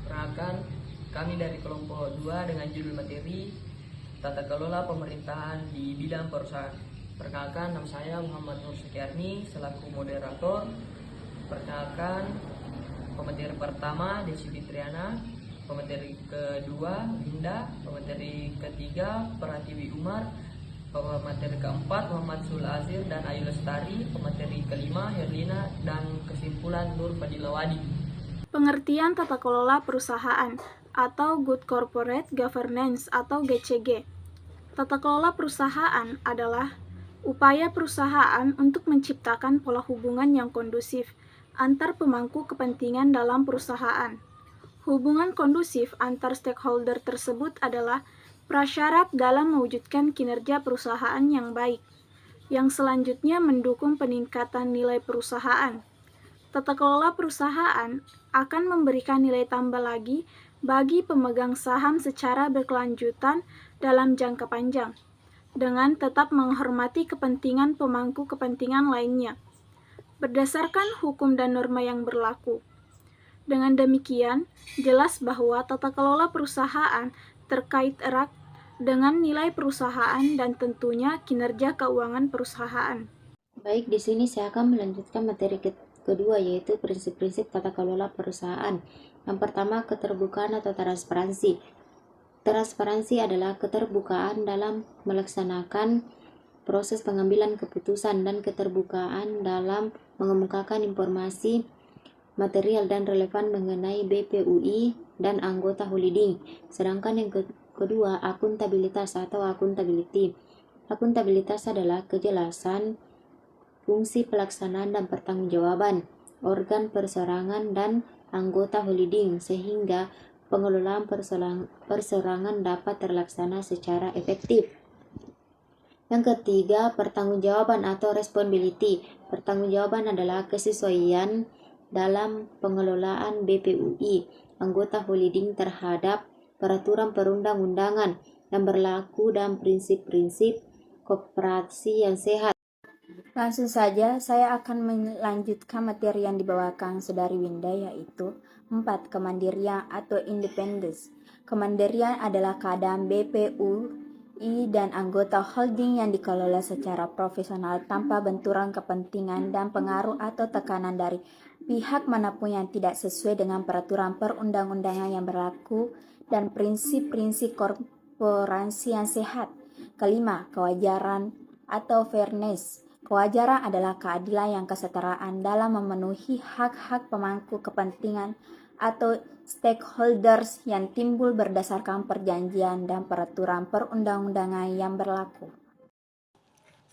Perkenalkan, kami dari kelompok 2 dengan judul materi Tata Kelola Pemerintahan di Bidang Perusahaan. Perkenalkan, nama saya Muhammad Nur Sukiarni selaku moderator. Perkenalkan, pemateri pertama Desi Fitriana, pemateri kedua Linda, pemateri ketiga Pratiwi Umar, pemateri keempat Muhammad Sul Azir dan Ayu Lestari, pemateri kelima Herlina, dan kesimpulan Nur Fadilawadi. Pengertian tata kelola perusahaan atau Good Corporate Governance atau GCG. Tata kelola perusahaan adalah upaya perusahaan untuk menciptakan pola hubungan yang kondusif antar pemangku kepentingan dalam perusahaan. Hubungan kondusif antar stakeholder tersebut adalah prasyarat dalam mewujudkan kinerja perusahaan yang baik, yang selanjutnya mendukung peningkatan nilai perusahaan. Tata kelola perusahaan akan memberikan nilai tambah lagi bagi pemegang saham secara berkelanjutan dalam jangka panjang, dengan tetap menghormati kepentingan pemangku kepentingan lainnya, berdasarkan hukum dan norma yang berlaku. Dengan demikian, jelas bahwa tata kelola perusahaan terkait erat dengan nilai perusahaan dan tentunya kinerja keuangan perusahaan. Baik, di sini saya akan melanjutkan materi kedua, yaitu prinsip-prinsip tata kelola perusahaan. Yang pertama, keterbukaan atau transparansi. Transparansi adalah keterbukaan dalam melaksanakan proses pengambilan keputusan dan keterbukaan dalam mengemukakan informasi material dan relevan mengenai BPUI dan anggota holding. Sedangkan yang kedua, akuntabilitas atau accountability. Akuntabilitas adalah kejelasan fungsi pelaksanaan dan pertanggungjawaban organ perseorangan dan anggota holding sehingga pengelolaan perseorangan dapat terlaksana secara efektif. Yang ketiga, pertanggungjawaban atau responsibility. Pertanggungjawaban adalah kesesuaian dalam pengelolaan BPUI anggota holding terhadap peraturan perundang-undangan yang berlaku dan prinsip-prinsip koperasi yang sehat. Langsung saja, saya akan melanjutkan materi yang dibawakan Saudari Winda, yaitu 4. Kemandirian atau independence. Kemandirian adalah keadaan BPUI dan anggota holding yang dikelola secara profesional tanpa benturan kepentingan dan pengaruh atau tekanan dari pihak manapun yang tidak sesuai dengan peraturan perundang-undangan yang berlaku dan prinsip-prinsip korporasi yang sehat. Kelima, kewajaran atau fairness. Kewajaran adalah keadilan yang kesetaraan dalam memenuhi hak-hak pemangku kepentingan atau stakeholders yang timbul berdasarkan perjanjian dan peraturan perundang-undangan yang berlaku.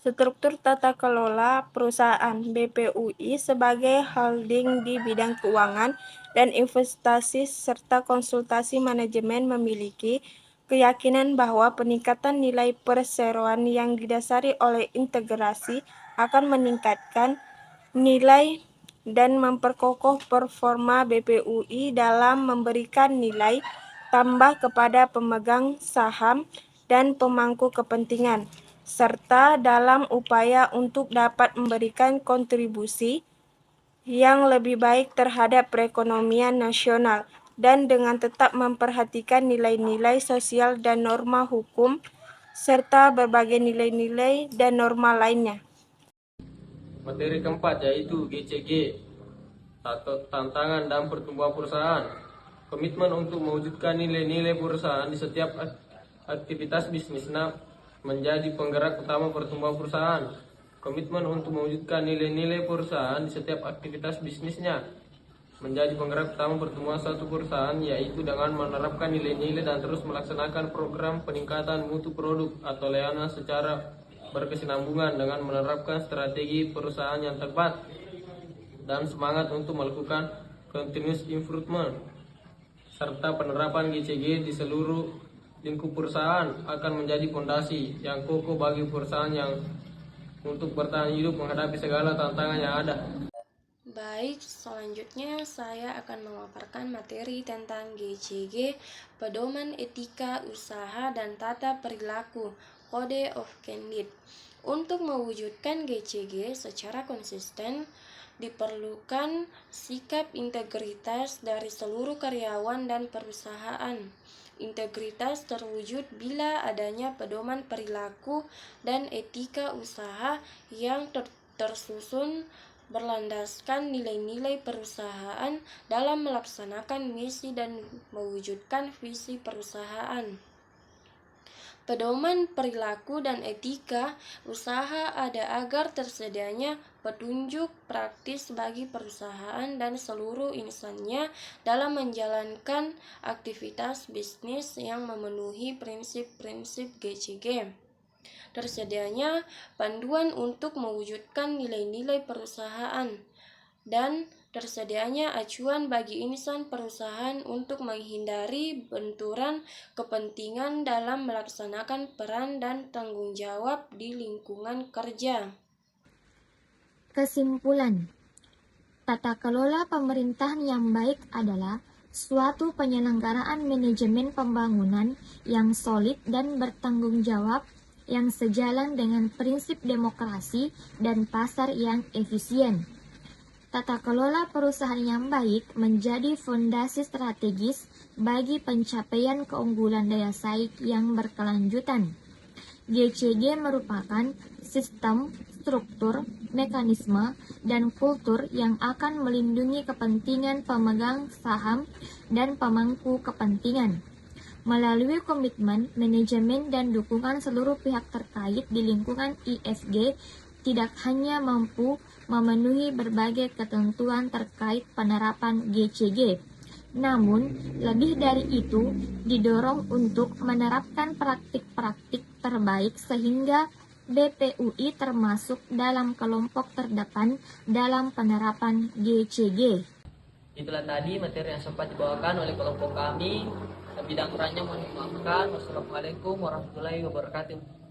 Struktur tata kelola perusahaan BPUI sebagai holding di bidang keuangan dan investasi serta konsultasi manajemen memiliki keyakinan bahwa peningkatan nilai perseroan yang didasari oleh integrasi akan meningkatkan nilai dan memperkokoh performa BPUI dalam memberikan nilai tambah kepada pemegang saham dan pemangku kepentingan, serta dalam upaya untuk dapat memberikan kontribusi yang lebih baik terhadap perekonomian nasional dan dengan tetap memperhatikan nilai-nilai sosial dan norma hukum serta berbagai nilai-nilai dan norma lainnya. Materi keempat yaitu GCG atau tantangan dan pertumbuhan perusahaan. Komitmen untuk mewujudkan nilai-nilai perusahaan di setiap aktivitas bisnisnya menjadi penggerak utama pertumbuhan perusahaan. Komitmen untuk mewujudkan nilai-nilai perusahaan di setiap aktivitas bisnisnya menjadi penggerak utama pertumbuhan suatu perusahaan, yaitu dengan menerapkan nilai-nilai dan terus melaksanakan program peningkatan mutu produk atau layanan secara berkesinambungan dengan menerapkan strategi perusahaan yang tepat dan semangat untuk melakukan continuous improvement serta penerapan GCG di seluruh lingkup perusahaan akan menjadi fondasi yang kokoh bagi perusahaan yang untuk bertahan hidup menghadapi segala tantangan yang ada. Baik, selanjutnya saya akan memaparkan materi tentang GCG, Pedoman Etika Usaha dan Tata Perilaku, Code of Conduct. Untuk mewujudkan GCG secara konsisten, diperlukan sikap integritas dari seluruh karyawan dan perusahaan. Integritas terwujud bila adanya pedoman perilaku dan etika usaha yang tersusun berlandaskan nilai-nilai perusahaan dalam melaksanakan misi dan mewujudkan visi perusahaan. Pedoman perilaku dan etika usaha ada agar tersedianya petunjuk praktis bagi perusahaan dan seluruh insannya dalam menjalankan aktivitas bisnis yang memenuhi prinsip-prinsip GCG. Tersedianya panduan untuk mewujudkan nilai-nilai perusahaan dan tersedianya acuan bagi insan perusahaan untuk menghindari benturan kepentingan dalam melaksanakan peran dan tanggung jawab di lingkungan kerja. Kesimpulan, tata kelola pemerintahan yang baik adalah suatu penyelenggaraan manajemen pembangunan yang solid dan bertanggung jawab yang sejalan dengan prinsip demokrasi dan pasar yang efisien. Tata kelola perusahaan yang baik menjadi fondasi strategis bagi pencapaian keunggulan daya saing yang berkelanjutan. GCG merupakan sistem, struktur, mekanisme, dan kultur yang akan melindungi kepentingan pemegang saham dan pemangku kepentingan. Melalui komitmen, manajemen, dan dukungan seluruh pihak terkait di lingkungan ISG, tidak hanya mampu memenuhi berbagai ketentuan terkait penerapan GCG, namun lebih dari itu didorong untuk menerapkan praktik-praktik terbaik sehingga BPUI termasuk dalam kelompok terdepan dalam penerapan GCG. Itulah tadi materi yang sempat dibawakan oleh kelompok kami. Bidang kurangnya mohon dimaafkan. Wassalamualaikum warahmatullahi wabarakatuh.